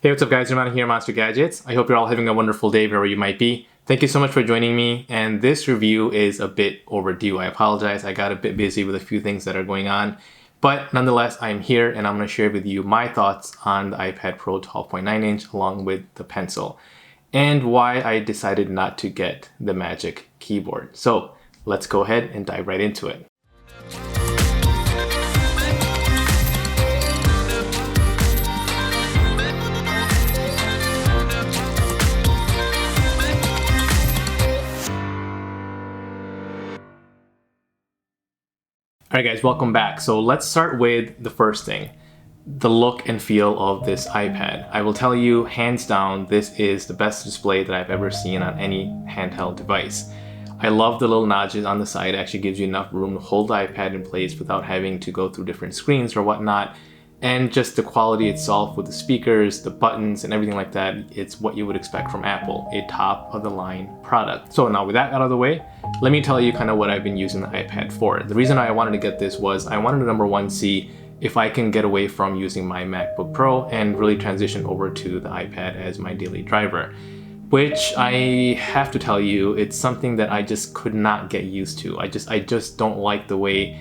Hey, what's up guys, Ramana here, Monster Gadgets. I hope you're all having a wonderful day wherever you might be. Thank you so much for joining me, and this review is a bit overdue. I apologize, I got a bit busy with a few things that are going on, but nonetheless, I'm here and I'm going to share with you my thoughts on the iPad Pro 12.9 inch along with the Pencil, and why I decided not to get the Magic Keyboard. So let's go ahead and dive right into it. Alright guys, welcome back. So let's start with the first thing, the look and feel of this iPad. I will tell you, hands down, this is the best display that I've ever seen on any handheld device. I love the little notches on the side. It actually gives you enough room to hold the iPad in place without having to go through different screens or whatnot. And just the quality itself with the speakers, the buttons, and everything like that, it's what you would expect from Apple, a top-of-the-line product. So now with that out of the way, let me tell you kind of what I've been using the iPad for. The reason I wanted to get this was I wanted to, number one, see if I can get away from using my MacBook Pro and really transition over to the iPad as my daily driver, which I have to tell you, it's something that I just could not get used to. I just don't like the way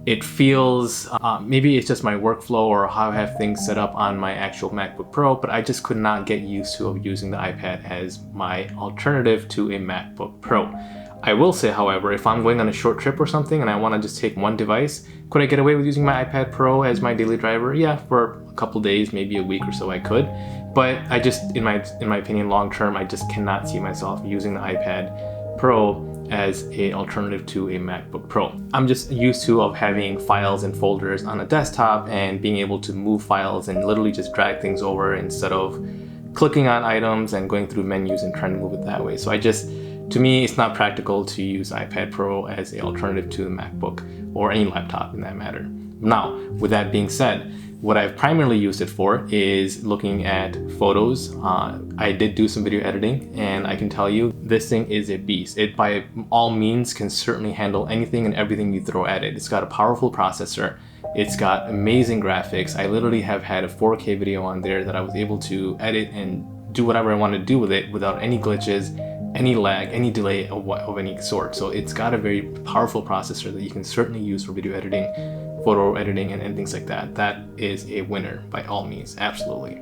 it feels. Maybe it's just my workflow or how I have things set up on my actual MacBook Pro, but I just could not get used to using the iPad as my alternative to a MacBook Pro. I will say, however, if I'm going on a short trip or something and I want to just take one device, could I get away with using my iPad Pro as my daily driver? Yeah, for a couple days, maybe a week or so I could. But I just, in my opinion, long term, I just cannot see myself using the iPad Pro as an alternative to a MacBook Pro. I'm just used to having files and folders on a desktop and being able to move files and literally just drag things over instead of clicking on items and going through menus and trying to move it that way. So to me, it's not practical to use iPad Pro as an alternative to the MacBook or any laptop in that matter. Now, with that being said, what I've primarily used it for is looking at photos. I did do some video editing, and I can tell you this thing is a beast. It by all means can certainly handle anything and everything you throw at it. It's got a powerful processor. It's got amazing graphics. I literally have had a 4K video on there that I was able to edit and do whatever I wanted to do with it without any glitches, any lag, any delay of any sort. So it's got a very powerful processor that you can certainly use for video editing, photo editing, and things like that. That is a winner by all means, absolutely.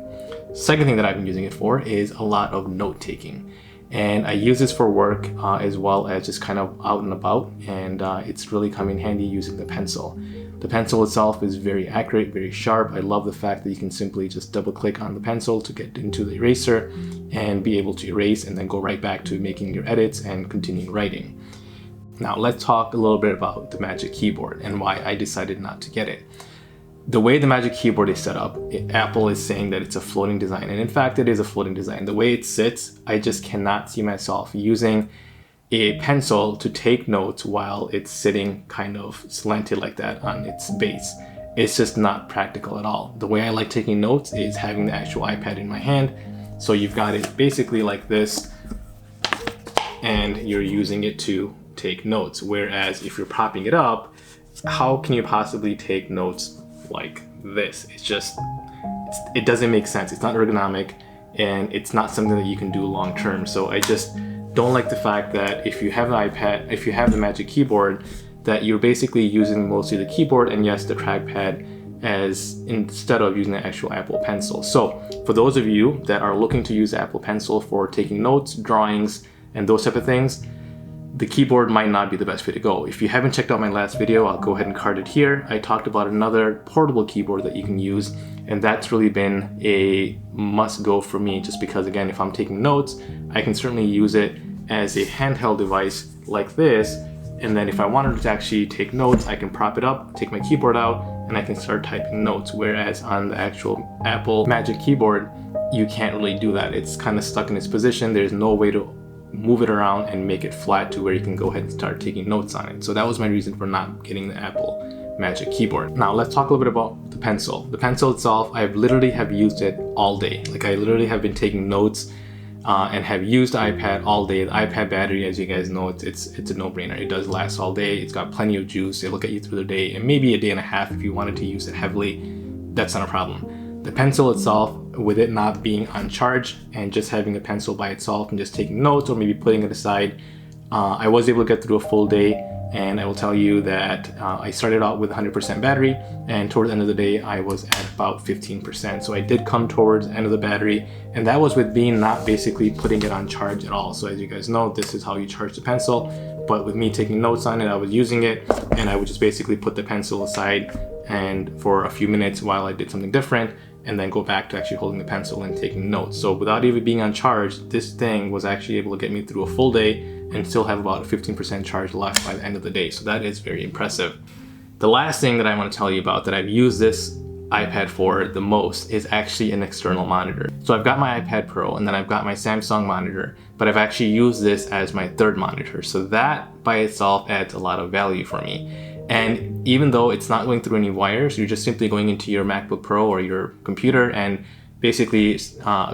Second thing that I've been using it for is a lot of note taking. And I use this for work as well as just kind of out and about, and it's really come in handy using the Pencil. The Pencil itself is very accurate, very sharp. I love the fact that you can simply just double click on the Pencil to get into the eraser and be able to erase and then go right back to making your edits and continuing writing. Now let's talk a little bit about the Magic Keyboard and why I decided not to get it. The way the Magic Keyboard is set up, Apple is saying that it's a floating design, and in fact it is a floating design. The way it sits, I just cannot see myself using a pencil to take notes while it's sitting kind of slanted like that on its base. It's just not practical at all. The way I like taking notes is having the actual iPad in my hand. So you've got it basically like this, and you're using it to take notes. Whereas if you're propping it up, how can you possibly take notes like this? It doesn't make sense. It's not ergonomic, and it's not something that you can do long term. So I just don't like the fact that if you have the iPad, if you have the Magic Keyboard, that you're basically using mostly the keyboard and yes, the trackpad as instead of using the actual Apple Pencil. So for those of you that are looking to use Apple Pencil for taking notes, drawings, and those type of things, the keyboard might not be the best way to go. If you haven't checked out my last video, I'll go ahead and card it here. I talked about another portable keyboard that you can use, and that's really been a must-go for me, just because, again, if I'm taking notes, I can certainly use it as a handheld device like this, and then if I wanted to actually take notes, I can prop it up, take my keyboard out, and I can start typing notes, whereas on the actual Apple Magic Keyboard, you can't really do that. It's kind of stuck in its position. There's no way to move it around and make it flat to where you can go ahead and start taking notes on it. So that was my reason for not getting the Apple Magic Keyboard. Now let's talk a little bit about the Pencil. The Pencil itself, I've literally have used it all day. Like I literally have been taking notes and have used the iPad all day. The iPad battery, as you guys know, it's a no-brainer. It does last all day. It's got plenty of juice. It'll get you through the day, and maybe a day and a half if you wanted to use it heavily. That's not a problem. The Pencil itself, with it not being on charge and just having a pencil by itself and just taking notes or maybe putting it aside, I was able to get through a full day. And I will tell you that I started out with 100% battery, and towards the end of the day I was at about 15%. So I did come towards the end of the battery, and that was with being not basically putting it on charge at all. So as you guys know, this is how you charge the pencil, but with me taking notes on it, I was using it, and I would just basically put the pencil aside and for a few minutes while I did something different, and then go back to actually holding the pencil and taking notes. So without even being on charge, this thing was actually able to get me through a full day and still have about a 15% charge left by the end of the day. So that is very impressive. The last thing that I want to tell you about that I've used this iPad for the most is actually an external monitor. So I've got my iPad Pro and then I've got my Samsung monitor, but I've actually used this as my third monitor. So that by itself adds a lot of value for me. And even though it's not going through any wires, you're just simply going into your MacBook Pro or your computer and basically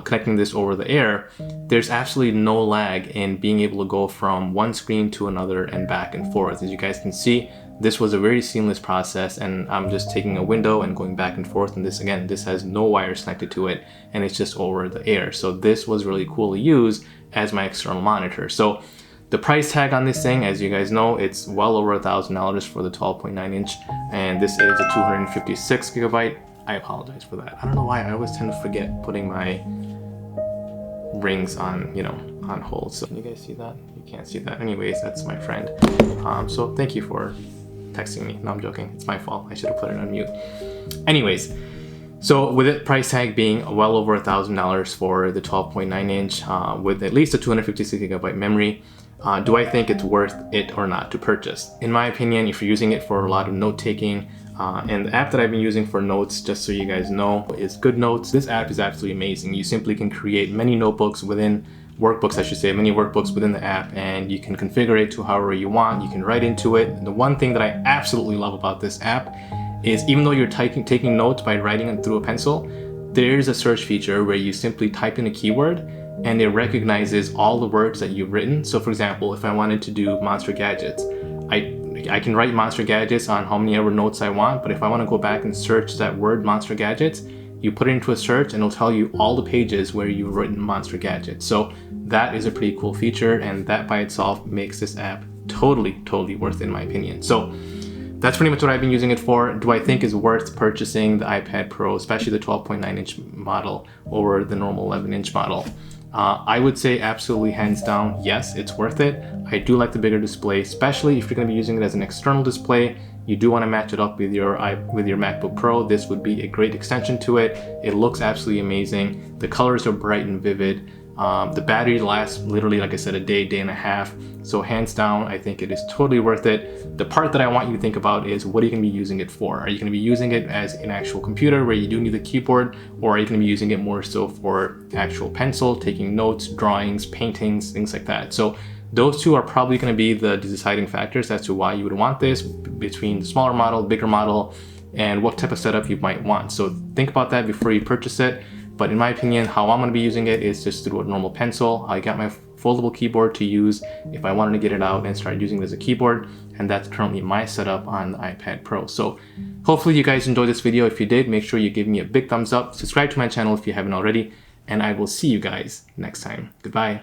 connecting this over the air, there's absolutely no lag in being able to go from one screen to another and back and forth. As you guys can see, this was a very seamless process, and I'm just taking a window and going back and forth. And this, again, this has no wires connected to it, and it's just over the air. So this was really cool to use as my external monitor. So the price tag on this thing, as you guys know, it's well over $1,000 for the 12.9 inch, and this is a 256 gigabyte. I apologize for that. I don't know why I always tend to forget putting my rings on, on hold. So can you guys see that? You can't see that. Anyways, that's my friend. So thank you for texting me. No, I'm joking. It's my fault. I should have put it on mute. Anyways, so with it price tag being well over $1,000 for the 12.9 inch with at least a 256 gigabyte memory, do I think it's worth it or not to purchase? In my opinion, if you're using it for a lot of note taking, and the app that I've been using for notes, just so you guys know, is GoodNotes. This app is absolutely amazing. You simply can create many notebooks within workbooks, I should say, many workbooks within the app, and you can configure it to however you want. You can write into it. And the one thing that I absolutely love about this app is even though you're taking notes by writing it through a pencil, there's a search feature where you simply type in a keyword and it recognizes all the words that you've written. So for example, if I wanted to do monster gadgets, I can write monster gadgets on how many ever notes I want, but if I want to go back and search that word monster gadgets, you put it into a search and it'll tell you all the pages where you've written monster gadgets. So that is a pretty cool feature, and that by itself makes this app totally worth it in my opinion. So that's pretty much what I've been using it for. Do I think it's worth purchasing the iPad Pro, especially the 12.9 inch model over the normal 11 inch model? I would say absolutely hands down, yes, it's worth it. I do like the bigger display, especially if you're going to be using it as an external display. You do want to match it up with your MacBook Pro. This would be a great extension to it. It looks absolutely amazing. The colors are bright and vivid. The battery lasts literally, like I said, a day and a half. So hands down, I think it is totally worth it. The part that I want you to think about is, what are you going to be using it for? Are you going to be using it as an actual computer where you do need the keyboard, or are you going to be using it more so for actual pencil, taking notes, drawings, paintings, things like that? So those two are probably going to be the deciding factors as to why you would want this, between the smaller model, bigger model, and what type of setup you might want. So think about that before you purchase it. But in my opinion, how I'm going to be using it is just through a normal pencil. I got my foldable keyboard to use if I wanted to get it out and start using it as a keyboard, and that's currently my setup on the iPad Pro. So hopefully you guys enjoyed this video. If you did, make sure you give me a big thumbs up, subscribe to my channel if you haven't already, and I will see you guys next time. Goodbye.